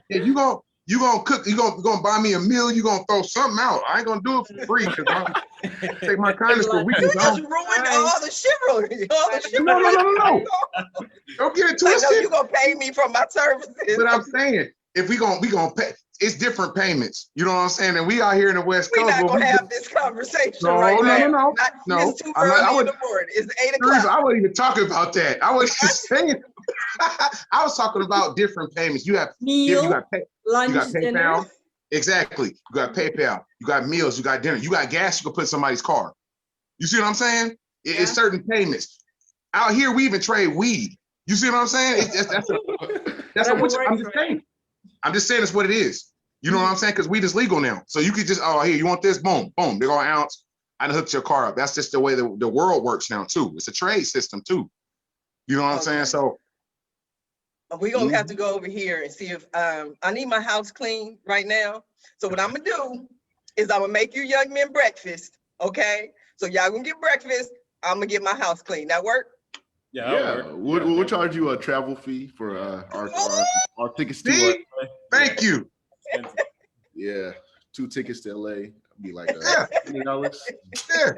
Yeah, you gonna cook, you gonna buy me a meal, you gonna throw something out. I ain't gonna do it for free because I'm take my kindness for weakness. You just ruined all the chivalry. No. Don't get it twisted. I know you gonna pay me for my services. But I'm saying, if we gonna pay, it's different payments. You know what I'm saying? And we out here in the West Coast. We're not gonna have this conversation right now. No. It's too early in the morning. It's 8 o'clock. I wasn't even talking about that. I was just saying. I was talking about different payments. You got PayPal. Exactly. You got PayPal. You got meals. You got dinner. You got gas. You can put in somebody's car. You see what I'm saying? It's certain payments. Out here, we even trade weed. You see what I'm saying? I'm just saying it's what it is. You know what I'm saying? Because weed is legal now. So you could just, oh, here, you want this? Boom, boom. They're going to ounce. I done hooked your car up. That's just the way the world works now, too. It's a trade system, too. You know what I'm saying? So we're going to have to go over here and see if I need my house clean right now. So what I'm going to do is I'm going to make you young men breakfast. Okay? So y'all going to get breakfast. I'm going to get my house clean. That work? Yeah. We'll charge you a travel fee for our tickets to Thank you. Yeah, 2 tickets to LA. Be like $20. Yeah.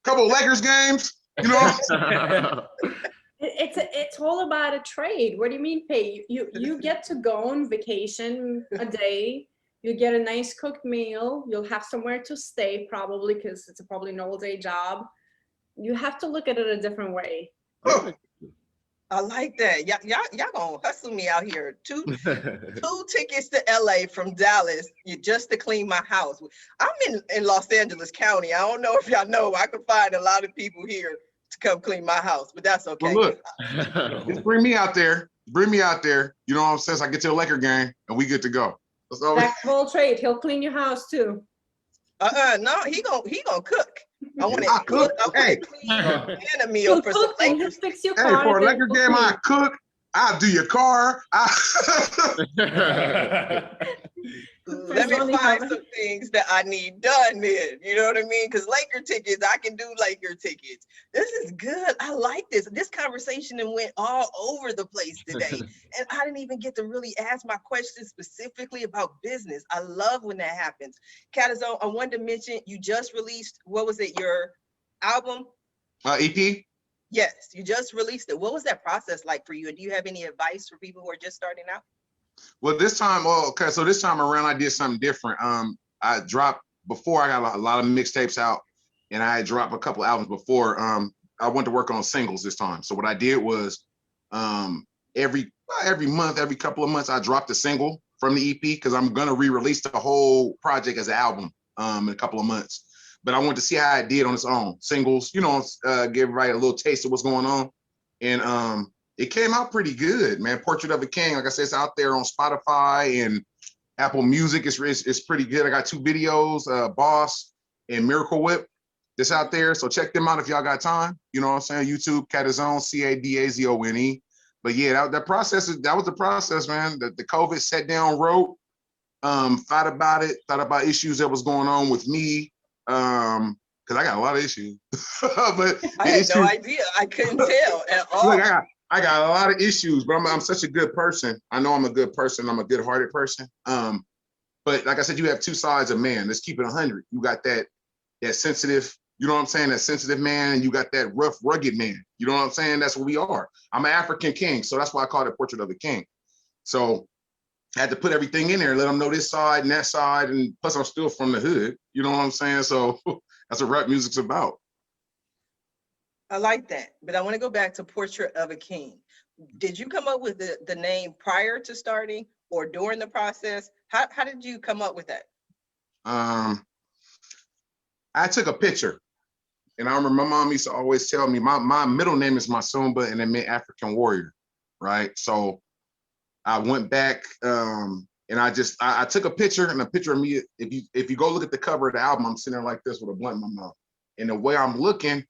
Couple Lakers games, you know. It's all about a trade. What do you mean pay? You get to go on vacation a day. You get a nice cooked meal. You'll have somewhere to stay probably because it's probably an all-day job. You have to look at it a different way. Oh, I like that. Y'all gonna hustle me out here. Two tickets to LA from Dallas just to clean my house. I'm in Los Angeles County. I don't know if y'all know. I can find a lot of people here to come clean my house, but that's okay. Well, look, just bring me out there. Bring me out there. You know what I'm saying? So I get to a Laker game and we good to go. So, Jack of all trade. He'll clean your house too. No, he gonna cook. I want I to cook. Hey, clean and a meal He'll for some cook and he'll Lakers. fix your hey, car. for a and Laker he'll game, I clean. cook. I'll do your car. Let me only find comment. some things that I need done then. You know what I mean? Because Laker tickets, I can do Laker tickets. This is good. I like this. This conversation and went all over the place today. And I didn't even get to really ask my questions specifically about business. I love when that happens. Cadazone, I wanted to mention you just released, what was it, your album? EP. Yes, you just released it. What was that process like for you? And do you have any advice for people who are just starting out? Well, this time, okay, so this time around, I did something different. I dropped before. I got a lot of mixtapes out, and I had dropped a couple albums before. I went to work on singles this time. So what I did was, every month, every couple of months, I dropped a single from the EP because I'm gonna re-release the whole project as an album in a couple of months. But I wanted to see how it did on its own. Singles, give everybody a little taste of what's going on, and it came out pretty good, man. Portrait of a King, like I said, it's out there on Spotify and Apple Music. It's pretty good. I got 2 videos, Boss and Miracle Whip, that's out there. So check them out if y'all got time. You know what I'm saying? YouTube, Cadazone, Cadazone. But yeah, that was the process, man. The COVID set down, wrote, thought about issues that was going on with me, because I got a lot of issues. But I had no idea. I couldn't tell at all. Look, I got a lot of issues, but I'm such a good person. I know I'm a good person. I'm a good-hearted person. But like I said, you have 2 sides of man. Let's keep it 100. You got that sensitive, you know what I'm saying? That sensitive man, and you got that rough, rugged man. You know what I'm saying? That's what we are. I'm an African king, so that's why I call it Portrait of a King. So I had to put everything in there, let them know this side and that side, and plus I'm still from the hood. You know what I'm saying? So that's what rap music's about. I like that, but I want to go back to Portrait of a King. Did you come up with the name prior to starting or during the process? How did you come up with that? I took a picture, and I remember my mom used to always tell me my middle name is Masumba, and it meant African warrior, right? So I went back, and I took a picture, and a picture of me. If you go look at the cover of the album, I'm sitting there like this with a blunt in my mouth, and the way I'm looking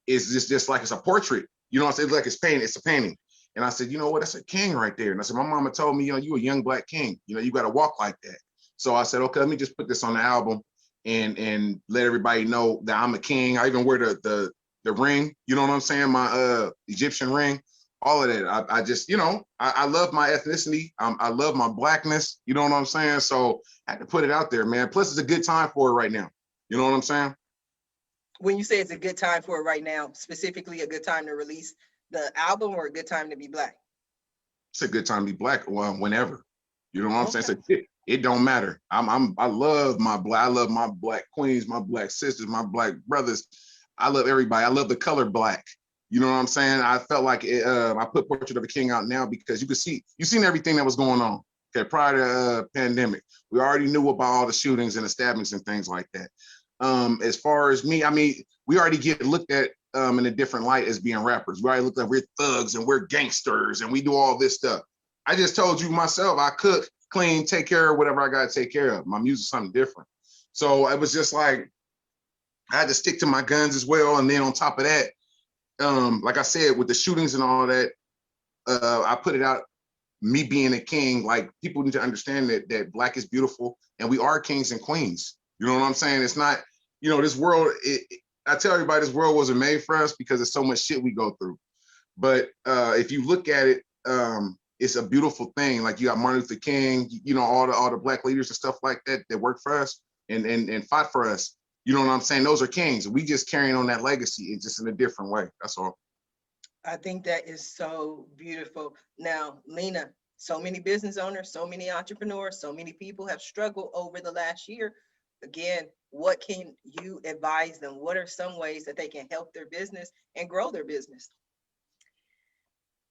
is just like it's a portrait. You know what I'm saying? It's like it's painting. It's a painting. And I said, you know what? That's a king right there. And I said, my mama told me, you a young Black king. You got to walk like that. So I said, okay, let me just put this on the album and let everybody know that I'm a king. I even wear the ring. You know what I'm saying? My Egyptian ring. All of that. I just, I love my ethnicity. I love my Blackness. You know what I'm saying? So I had to put it out there, man. Plus, it's a good time for it right now. You know what I'm saying? When you say it's a good time for it right now, specifically a good time to release the album or a good time to be Black? It's a good time to be Black. Well, whenever. You know what I'm Okay. saying? So it don't matter. I love my Black queens, my Black sisters, my Black brothers. I love everybody. I love the color Black. You know what I'm saying? I felt like I put Portrait of a King out now because you've seen everything that was going on. Okay, prior to pandemic, we already knew about all the shootings and the stabbings and things like that. As far as me, I mean, we already get looked at in a different light as being rappers. We already look like we're thugs and we're gangsters and we do all this stuff. I just told you myself, I cook, clean, take care of whatever I got to take care of. My music's something different. So it was just like, I had to stick to my guns as well. And then on top of that, like I said, with the shootings and all that, I put it out, me being a king, like people need to understand that Black is beautiful and we are kings and queens. You know what I'm saying? It's not, this world, I tell everybody this world wasn't made for us because there's so much shit we go through. But if you look at it, it's a beautiful thing. Like you got Martin Luther King, all the Black leaders and stuff like that worked for us and fought for us. You know what I'm saying? Those are kings. We just carrying on that legacy. It's just in a different way. That's all. I think that is so beautiful. Now, Lina, so many business owners, so many entrepreneurs, so many people have struggled over the last year. Again, what can you advise them? What are some ways that they can help their business and grow their business?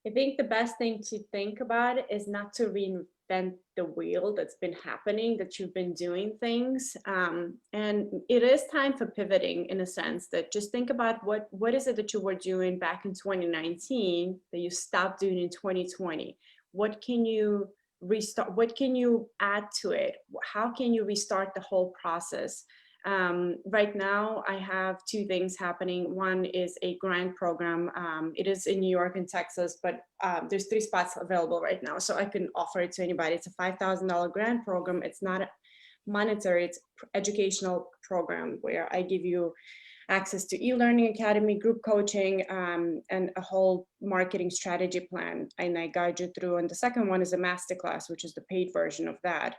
I think the best thing to think about is not to reinvent the wheel that's been happening, that you've been doing things. And it is time for pivoting in a sense that just think about what is it that you were doing back in 2019 that you stopped doing in 2020? What can you restart? What can you add to it? How can you restart the whole process? Right now, I have two things happening. One is a grant program. It is in New York and Texas, but there's 3 spots available right now. So I can offer it to anybody. It's a $5,000 grant program. It's not monetary, it's educational program where I give you access to e-learning academy, group coaching, and a whole marketing strategy plan. And I guide you through. And the second one is a masterclass, which is the paid version of that,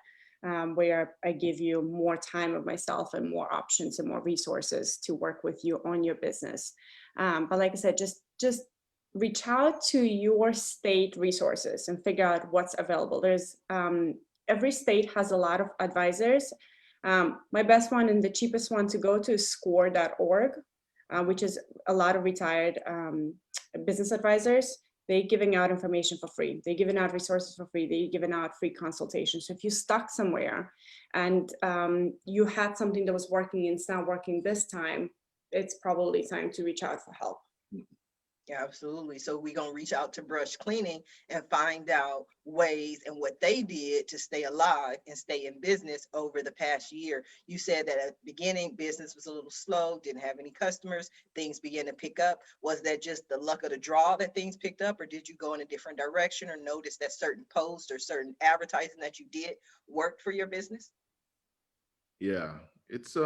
where I give you more time of myself and more options and more resources to work with you on your business. But like I said, just reach out to your state resources and figure out what's available. There's every state has a lot of advisors. My best one and the cheapest one to go to is score.org, which is a lot of retired business advisors. They're giving out information for free. They're giving out resources for free. They're giving out free consultations. So if you're stuck somewhere and you had something that was working and it's not working this time, it's probably time to reach out for help. Yeah, absolutely. So we're going to reach out to Brush Cleaning and find out ways and what they did to stay alive and stay in business over the past year. You said that at the beginning, business was a little slow, didn't have any customers, things began to pick up. Was that just the luck of the draw that things picked up, or did you go in a different direction or notice that certain posts or certain advertising that you did worked for your business? Yeah, it's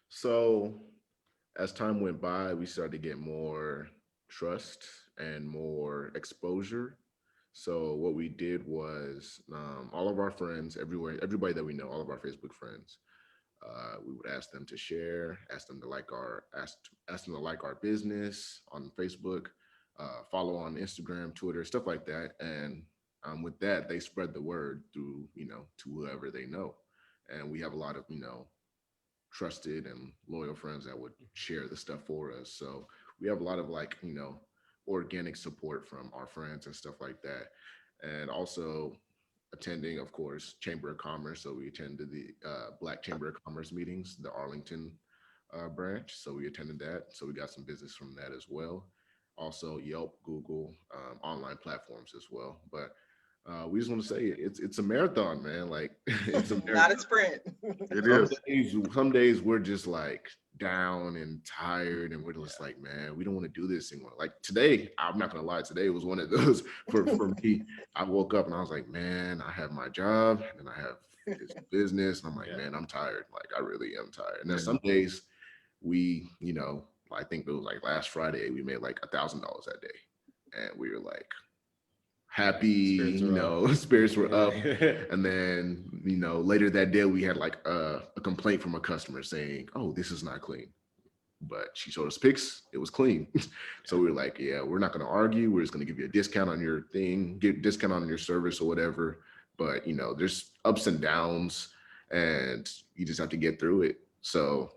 so as time went by, we started to get more trust and more exposure. So what we did was all of our friends, everybody that we know, all of our Facebook friends, we would ask them to share, ask them to like our business on Facebook, follow on Instagram, Twitter, stuff like that. And with that, they spread the word through, to whoever they know. And we have a lot of, trusted and loyal friends that would share the stuff for us. So we have a lot of organic support from our friends and stuff like that. And also attending, of course, Chamber of Commerce. So we attended the Black Chamber of Commerce meetings, the Arlington branch. So we attended that. So we got some business from that as well. Also Yelp, Google, online platforms as well. But we just want to say it's a marathon, man. Like it's a marathon. Not a sprint. Some days we're just like down and tired, and we're just like, man, we don't want to do this anymore. Like today, I'm not gonna lie, today was one of those for me. I woke up and I was like, man, I have my job and I have this business, and I'm like, man, I'm tired. Like I really am tired. And then some days we, I think it was like last Friday, we made like $1,000 that day, and we were like happy, spirits were up. And then, later that day we had like a complaint from a customer saying, oh, this is not clean. But she showed us pics, it was clean. So we were like, yeah, we're not gonna argue. We're just gonna give you a discount on your thing, get a discount on your service or whatever. But there's ups and downs and you just have to get through it. So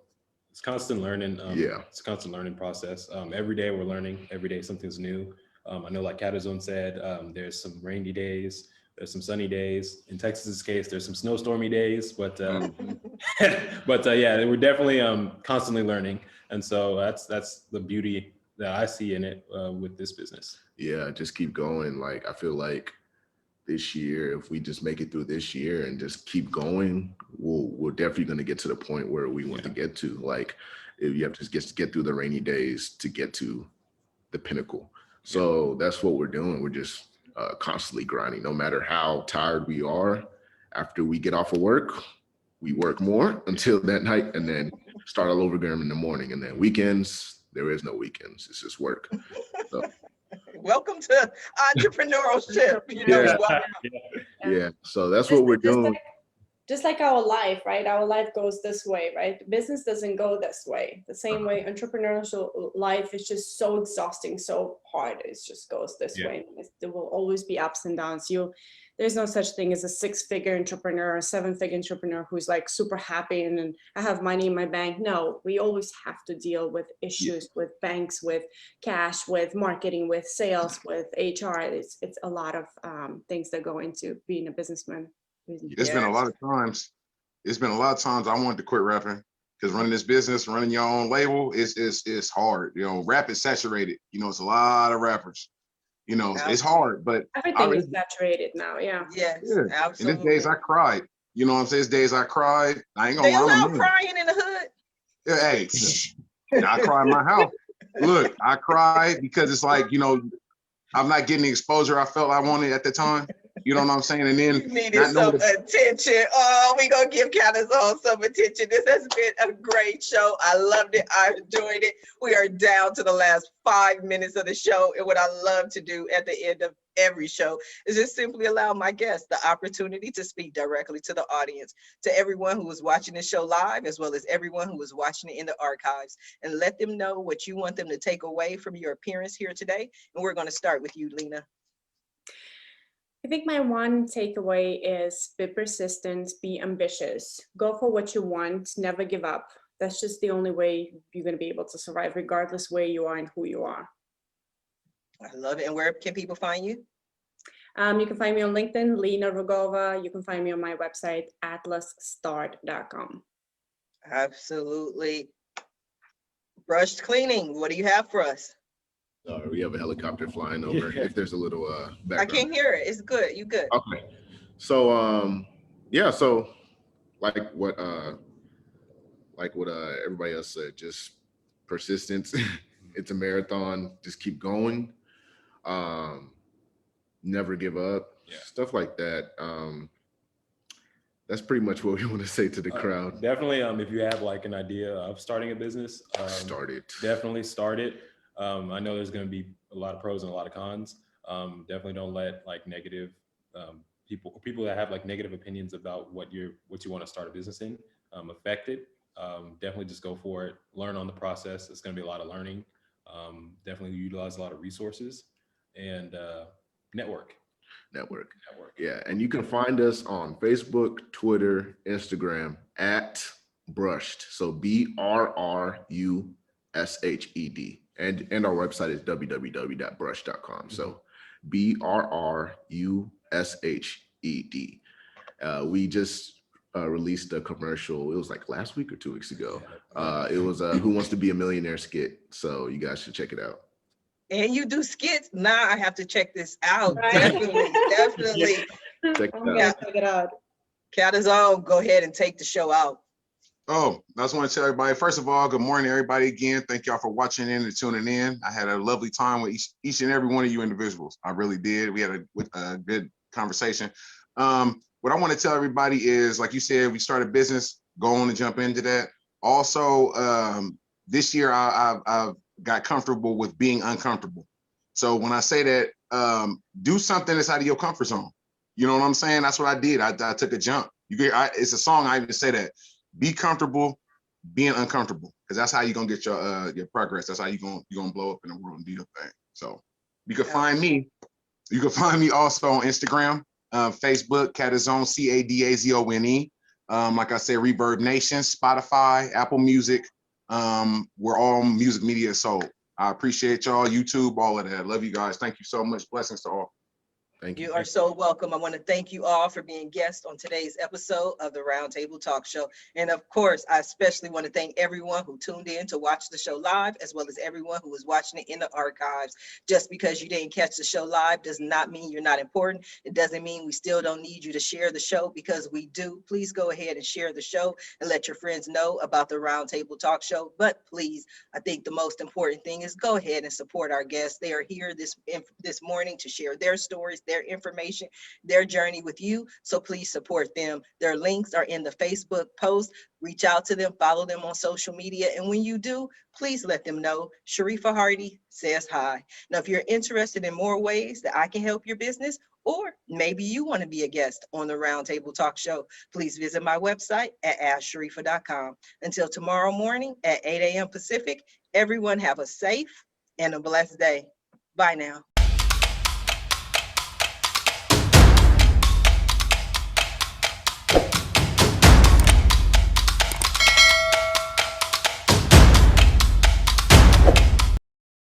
it's constant learning. It's a constant learning process. Every day we're learning, every day something's new. I know, like Cadazone said, there's some rainy days, there's some sunny days. In Texas's case, there's some snowstormy days, but yeah, we're definitely constantly learning, and so that's the beauty that I see in it with this business. Yeah, just keep going. Like I feel like this year, if we just make it through this year and just keep going, we're definitely going to get to the point where we want to get to. Like if you have to just get through the rainy days to get to the pinnacle. So that's what we're doing. We're just constantly grinding, no matter how tired we are. After we get off of work, we work more until that night and then start all over again in the morning. And then weekends, there is no weekends. It's just work. So. Welcome to entrepreneurship. Yeah. So that's what we're doing. Just like our life, right? Our life goes this way, right? Business doesn't go this way. The same way entrepreneurial life is just so exhausting, so hard. It just goes this way. There will always be ups and downs. There's no such thing as a 6-figure entrepreneur, a 7-figure entrepreneur who's like super happy and I have money in my bank. No, we always have to deal with issues with banks, with cash, with marketing, with sales, with HR. It's a lot of things that go into being a businessman. It's been a lot of times. I wanted to quit rapping because running this business, running your own label is hard. Rap is saturated. It's a lot of rappers. You know, it's hard, but Everything is saturated now. Yeah. Yes, yeah. absolutely. And there's days I cried. You know what I'm saying? There's days I cried. I ain't gonna They lie. allow I'm a man. crying in the hood. Yeah, hey, I cry in my house. Look, I cried because it's like, you know, I'm not getting the exposure I felt I wanted at the time. You know what I'm saying? And then You needed some attention. Oh, we gonna give Cadazone some attention. This has been a great show. I loved it. I enjoyed it. We are down to the last 5 minutes of the show. And what I love to do at the end of every show is just simply allow my guests the opportunity to speak directly to the audience, to everyone who is watching the show live, as well as everyone who is watching it in the archives, and let them know what you want them to take away from your appearance here today. And we're going to start with you, Lina. I think my one takeaway is be persistent, be ambitious, go for what you want, never give up. That's just the only way you're going to be able to survive, regardless where you are and who you are. I love it. And where can people find you? You can find me on LinkedIn, Lina Rugova. You can find me on my website, atlasstart.com. Absolutely. Brushed cleaning. What do you have for us? We have a helicopter flying over. If there's a little background. I can't hear it. It's good. You good? Okay. So yeah. So like what everybody else said, just persistence. It's a marathon. Just keep going. Never give up. Yeah. Stuff like that. That's pretty much what we want to say to the crowd. Definitely. If you have like an idea of starting a business, Start it. Definitely start it. I know there's going to be a lot of pros and a lot of cons. Definitely don't let like negative people that have like negative opinions about what you want to start a business in affect it. Definitely just go for it. Learn on the process. It's going to be a lot of learning. Definitely utilize a lot of resources and network. Yeah, and you can find us on Facebook, Twitter, Instagram at Brushed. So BRRUSHED. And our website is www.brush.com. So BRRUSHED. We just released a commercial. It was like last week or 2 weeks ago. It was a Who Wants to Be a Millionaire skit. So you guys should check it out. And you do skits? Now I have to check this out. Definitely. Check it out. Cadazone, go ahead and take the show out. Oh, I just want to tell everybody, first of all, good morning, everybody. Again, thank y'all for watching in and tuning in. I had a lovely time with each and every one of you individuals. I really did. We had a good conversation. What I want to tell everybody is, like you said, we started business. Go on and jump into that. Also, this year I've got comfortable with being uncomfortable. So when I say that, do something that's out of your comfort zone. You know what I'm saying? That's what I did. I took a jump. It's a song. I even say that. Be comfortable being uncomfortable, because that's how you're gonna get your progress. That's how you're gonna blow up in the world and do your thing. So you can find me. You can find me also on Instagram, Facebook, Cadazone, CADAZONE. Like I said, Reverb Nation, Spotify, Apple Music. We're all music media sold. I appreciate y'all, YouTube, all of that. Love you guys. Thank you so much. Blessings to all. Thank you. You are so welcome. I want to thank you all for being guests on today's episode of the Roundtable Talk Show. And of course, I especially want to thank everyone who tuned in to watch the show live, as well as everyone who is watching it in the archives. Just because you didn't catch the show live does not mean you're not important. It doesn't mean we still don't need you to share the show, because we do. Please go ahead and share the show and let your friends know about the Roundtable Talk Show. But please, I think the most important thing is go ahead and support our guests. They are here this morning to share their stories, their information, their journey with you. So please support them. Their links are in the Facebook post. Reach out to them, follow them on social media. And when you do, please let them know Sharifa Hardy says hi. Now, if you're interested in more ways that I can help your business, or maybe you want to be a guest on the Roundtable Talk Show, please visit my website at asksharifa.com. Until tomorrow morning at 8 a.m. Pacific, everyone have a safe and a blessed day. Bye now.